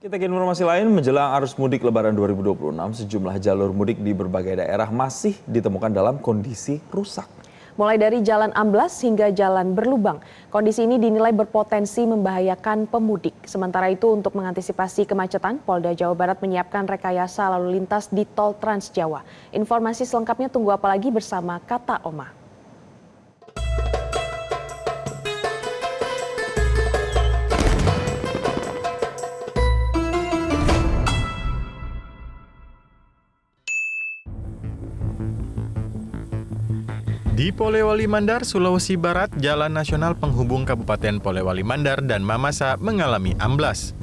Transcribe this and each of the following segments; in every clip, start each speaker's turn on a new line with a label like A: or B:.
A: Kita ke informasi lain, menjelang arus mudik Lebaran 2026, sejumlah jalur mudik di berbagai daerah masih ditemukan dalam kondisi rusak.
B: Mulai dari jalan amblas hingga jalan berlubang, kondisi ini dinilai berpotensi membahayakan pemudik. Sementara itu untuk mengantisipasi kemacetan, Polda Jawa Barat menyiapkan rekayasa lalu lintas di Tol Trans Jawa. Informasi selengkapnya tunggu apa lagi bersama Kata Oma.
C: Di Polewali Mandar, Sulawesi Barat, jalan nasional penghubung Kabupaten Polewali Mandar dan Mamasa mengalami amblas.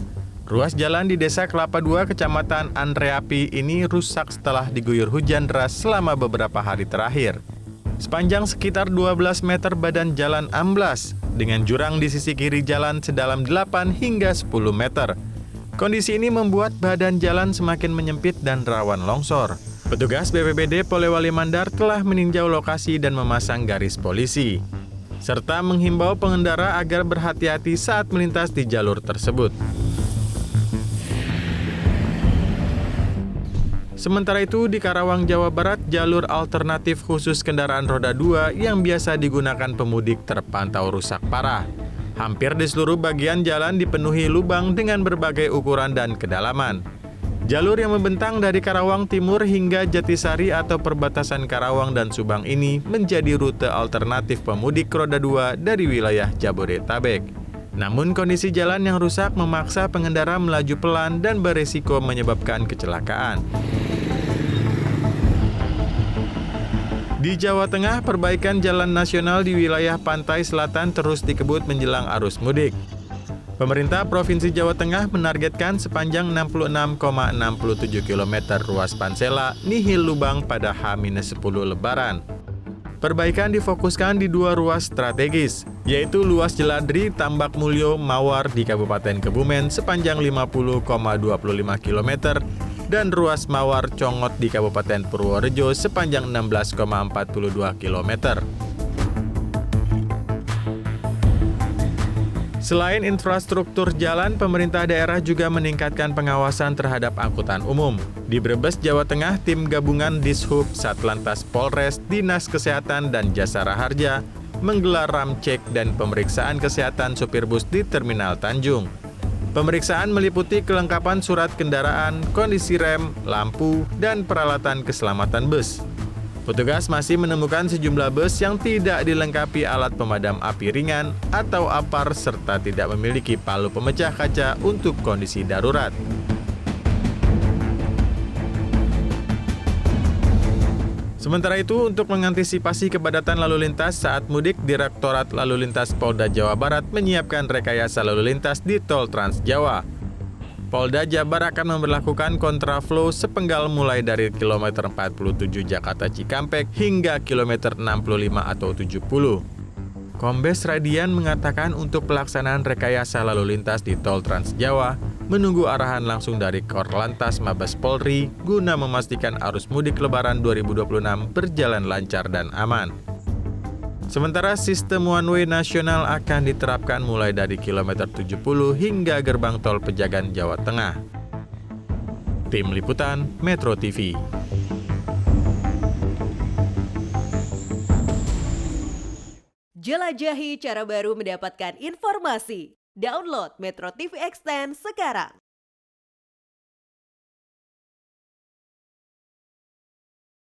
C: Ruas jalan di Desa Kelapa II, Kecamatan Andreapi ini rusak setelah diguyur hujan deras selama beberapa hari terakhir. Sepanjang sekitar 12 meter badan jalan amblas, dengan jurang di sisi kiri jalan sedalam 8 hingga 10 meter. Kondisi ini membuat badan jalan semakin menyempit dan rawan longsor. Petugas BPBD Polewali Mandar telah meninjau lokasi dan memasang garis polisi, serta menghimbau pengendara agar berhati-hati saat melintas di jalur tersebut. Sementara itu, di Karawang, Jawa Barat, jalur alternatif khusus kendaraan roda 2 yang biasa digunakan pemudik terpantau rusak parah. Hampir di seluruh bagian jalan dipenuhi lubang dengan berbagai ukuran dan kedalaman. Jalur yang membentang dari Karawang Timur hingga Jatisari atau perbatasan Karawang dan Subang ini menjadi rute alternatif pemudik roda 2 dari wilayah Jabodetabek. Namun kondisi jalan yang rusak memaksa pengendara melaju pelan dan beresiko menyebabkan kecelakaan. Di Jawa Tengah, perbaikan jalan nasional di wilayah pantai selatan terus dikebut menjelang arus mudik. Pemerintah Provinsi Jawa Tengah menargetkan sepanjang 66,67 km ruas Pansela nihil lubang pada H-10 Lebaran. Perbaikan difokuskan di dua ruas strategis, yaitu luas Jeladri, Tambak Mulyo, Mawar di Kabupaten Kebumen sepanjang 50,25 km dan ruas Mawar Congot di Kabupaten Purworejo sepanjang 16,42 km. Selain infrastruktur jalan, pemerintah daerah juga meningkatkan pengawasan terhadap angkutan umum. Di Brebes, Jawa Tengah, tim gabungan Dishub, Satlantas Polres, Dinas Kesehatan, dan Jasara Harja menggelar ramcek dan pemeriksaan kesehatan supir bus di Terminal Tanjung. Pemeriksaan meliputi kelengkapan surat kendaraan, kondisi rem, lampu, dan peralatan keselamatan bus. Petugas masih menemukan sejumlah bus yang tidak dilengkapi alat pemadam api ringan atau APAR serta tidak memiliki palu pemecah kaca untuk kondisi darurat. Sementara itu, untuk mengantisipasi kepadatan lalu lintas saat mudik, Direktorat Lalu Lintas Polda Jawa Barat menyiapkan rekayasa lalu lintas di Tol Trans Jawa. Polda Jabar akan memberlakukan kontraflow sepenggal mulai dari kilometer 47 Jakarta Cikampek hingga kilometer 65 atau 70. Kombes Radian mengatakan untuk pelaksanaan rekayasa lalu lintas di Tol Trans Jawa, menunggu arahan langsung dari Korlantas Mabes Polri guna memastikan arus mudik Lebaran 2026 berjalan lancar dan aman. Sementara sistem one way nasional akan diterapkan mulai dari kilometer 70 hingga gerbang tol Pejagan, Jawa Tengah. Tim Liputan Metro TV.
D: Jelajahi cara baru mendapatkan informasi. Download Metro TV Extend sekarang.